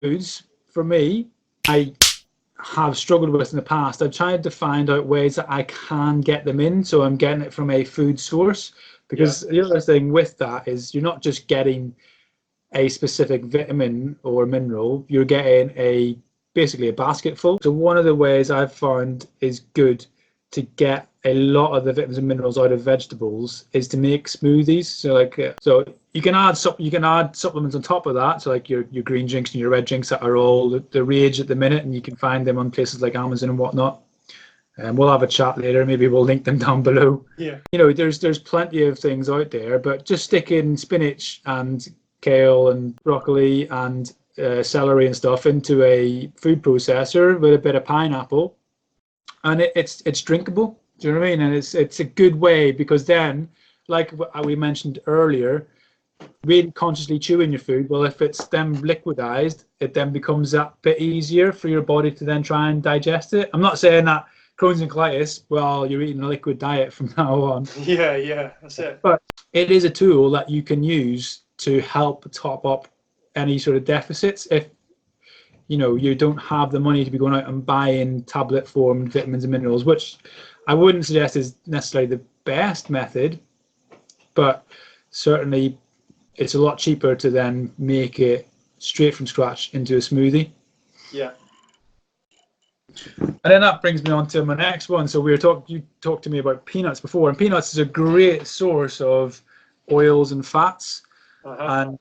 foods, for me, I have struggled with in the past. I've tried to find out ways that I can get them in, so I'm getting it from a food source. Because the other thing with that is you're not just getting a specific vitamin or mineral, you're getting basically a basket full. So one of the ways I've found is good to get a lot of the vitamins and minerals out of vegetables is to make smoothies. So you can add supplements on top of that. So like your green drinks and your red drinks that are all the rage at the minute, and you can find them on places like Amazon and whatnot. And we'll have a chat later. Maybe we'll link them down below. Yeah. There's plenty of things out there, but just stick in spinach and kale and broccoli and celery and stuff into a food processor with a bit of pineapple, and it's drinkable. Do you know what I mean? And it's a good way, because then, like we mentioned earlier, really consciously chewing your food. Well, if it's then liquidized, it then becomes that bit easier for your body to then try and digest it. I'm not saying that Crohn's and colitis, well, you're eating a liquid diet from now on. Yeah, that's it. But it is a tool that you can use to help top up any sort of deficits if you don't have the money to be going out and buying tablet formed vitamins and minerals, which I wouldn't suggest is necessarily the best method, but certainly it's a lot cheaper to then make it straight from scratch into a smoothie. Yeah. And then that brings me on to my next one. So you talked to me about peanuts before, and peanuts is a great source of oils and fats. And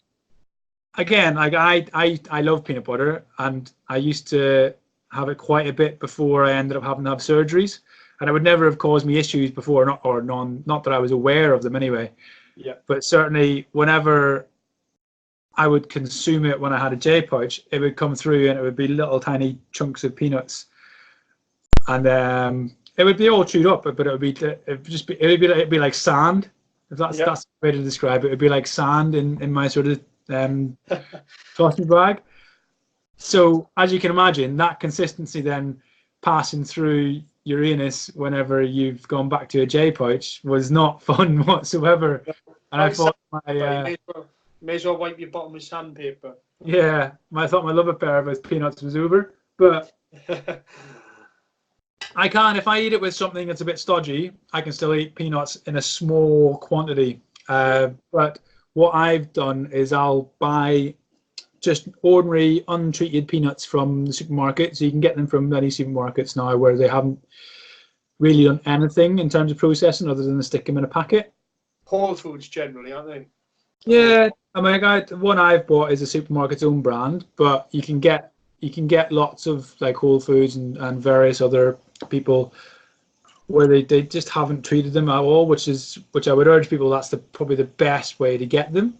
again, like I love peanut butter, and I used to have it quite a bit before I ended up having to have surgeries, and it would never have caused me issues before, not that I was aware of them anyway. Yeah. But certainly whenever I would consume it when I had a J pouch, it would come through and it would be little tiny chunks of peanuts. And it would be all chewed up, but it would be like sand. If that's the way to describe it, it would be like sand in my sort of sausage bag. So as you can imagine, that consistency then passing through your anus whenever you've gone back to a J pouch was not fun whatsoever. And I thought may as well wipe your bottom with sandpaper. Yeah, I thought my love affair with peanuts was over, but. I can, if I eat it with something that's a bit stodgy, I can still eat peanuts in a small quantity. But what I've done is I'll buy just ordinary untreated peanuts from the supermarket. So you can get them from many supermarkets now where they haven't really done anything in terms of processing other than stick them in a packet. Whole Foods generally, aren't they? Yeah, I mean, the one I've bought is a supermarket's own brand, but you can get lots of like Whole Foods and various other people where they just haven't treated them at all, which I would urge people, that's probably the best way to get them.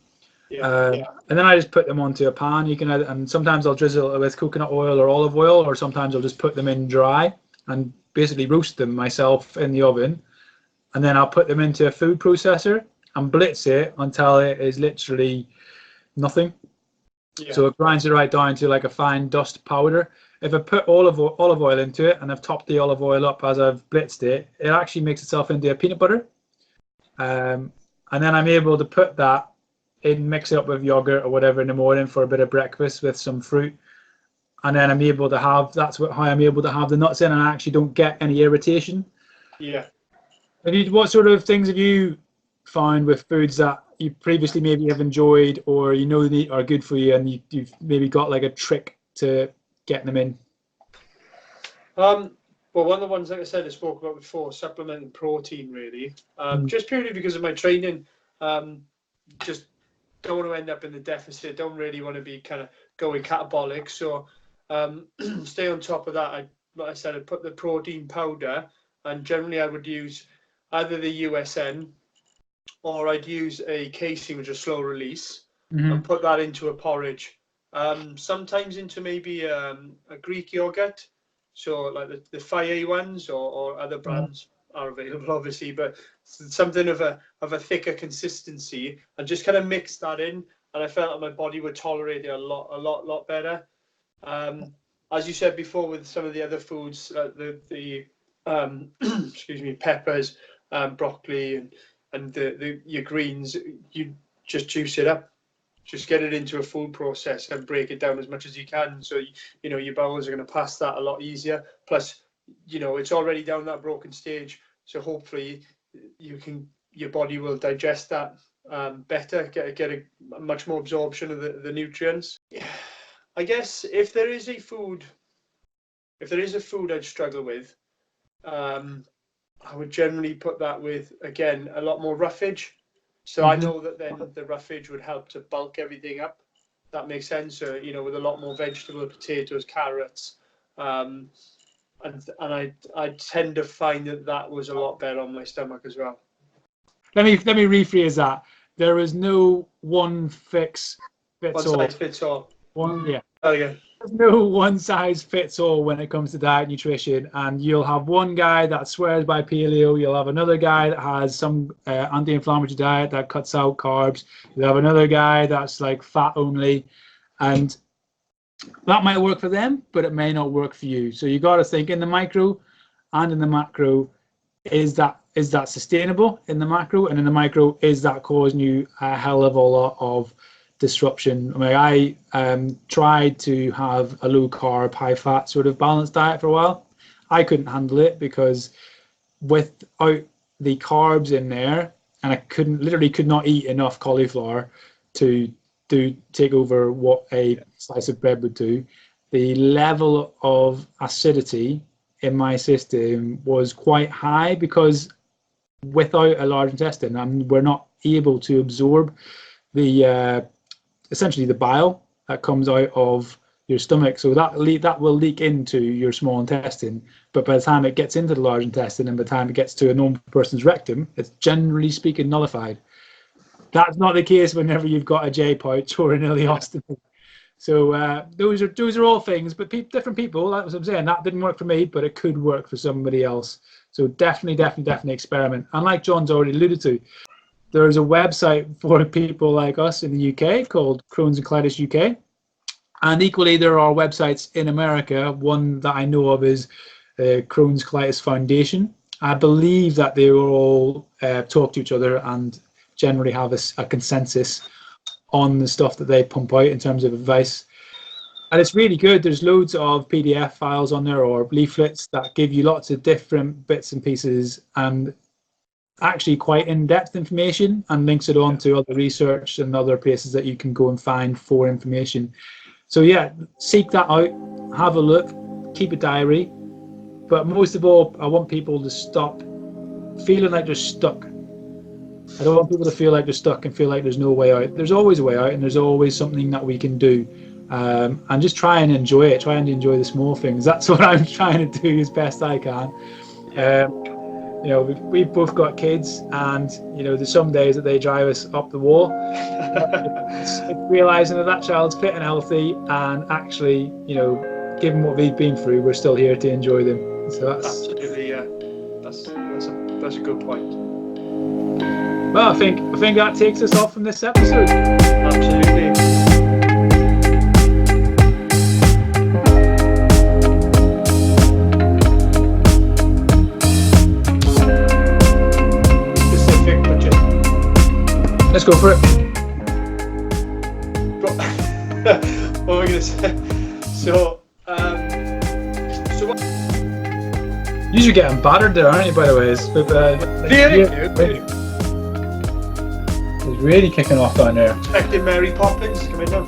And then I just put them onto a pan. You can and sometimes I'll drizzle it with coconut oil or olive oil, or sometimes I'll just put them in dry and basically roast them myself in the oven, and then I'll put them into a food processor and blitz it until it is literally nothing. So it grinds it right down to like a fine dust powder. If I put olive oil into it and I've topped the olive oil up as I've blitzed it, it actually makes itself into a peanut butter. And then I'm able to put that in, mix it up with yogurt or whatever in the morning for a bit of breakfast with some fruit. And then I'm able to have, how I'm able to have the nuts in, and I actually don't get any irritation. Yeah. What sort of things have you found with foods that you previously maybe have enjoyed, or they are good for you, and you've maybe got like a trick to getting them in? Well, one of the ones, like I said, I spoke about before, supplementing protein, really. Just purely because of my training. Just don't want to end up in the deficit. Don't really want to be kind of going catabolic. So stay on top of that. Like I said, I put the protein powder, and generally I would use either the USN, or I'd use a casing, which is slow release, and put that into a porridge. Sometimes into maybe a Greek yogurt, so like the Faye ones, or other brands are available, obviously, but something of a thicker consistency, and just kind of mix that in, and I felt like my body would tolerate it a lot better. As you said before, with some of the other foods, the excuse me, peppers, broccoli, and your greens, you just juice it up. just get it into a food process and break it down as much as you can. So, you know, your bowels are going to pass that a lot easier. Plus, you know, it's already down that broken stage. So hopefully your body will digest that better, get a much more absorption of the nutrients. I guess if there is a food I'd struggle with, I would generally put that with, again, a lot more roughage. So I know that then the roughage would help to bulk everything up. That makes sense. So, you know, with a lot more vegetable, potatoes, carrots, and I tend to find that was a lot better on my stomach as well. Let me rephrase that. There is no one fix fits all. One size fits all. There's no one size fits all when it comes to diet and nutrition, and you'll have one guy that swears by paleo, you'll have another guy that has some anti-inflammatory diet that cuts out carbs, you'll have another guy that's like fat only, and that might work for them, but it may not work for you. So you got to think in the micro and in the macro, is that sustainable in the macro, and in the micro, is that causing you a hell of a lot of disruption? I mean, I tried to have a low carb, high fat sort of balanced diet for a while. I couldn't handle it because without the carbs in there, and I could not eat enough cauliflower to take over what a slice of bread would do. The level of acidity in my system was quite high because without a large intestine, we're not able to absorb the essentially the bile that comes out of your stomach. So that will leak into your small intestine, but by the time it gets into the large intestine and by the time it gets to a normal person's rectum, it's generally speaking nullified. That's not the case whenever you've got a J pouch or an ileostomy. So those are all things, but different people. That's what I'm saying. That didn't work for me, but it could work for somebody else. So definitely experiment. And like John's already alluded to, there's a website for people like us in the UK called Crohn's and Colitis UK. And equally, there are websites in America. One that I know of is Crohn's Colitis Foundation. I believe that they will all talk to each other and generally have a consensus on the stuff that they pump out in terms of advice. And it's really good. There's loads of PDF files on there or leaflets that give you lots of different bits and pieces and actually quite in-depth information, and links it on to other research and other places that you can go and find for information. So yeah, seek that out, have a look, keep a diary, but most of all, I want people to stop feeling like they're stuck. I don't want people to feel like they're stuck and feel like there's no way out. There's always a way out, and there's always something that we can do, and just try and enjoy it. Try and enjoy the small things. That's what I'm trying to do as best I can. You know, we've both got kids, and you know, there's some days that they drive us up the wall. It's realizing that child's fit and healthy, and actually, you know, given what we've been through, we're still here to enjoy them. So that's absolutely, yeah. That's a good point. Well, I think that takes us off from this episode. Absolutely. Let's go for it. What were we going to say? So what? You're getting battered there, aren't you, by the way? It's really kicking off down there. Expecting Mary Poppins coming down.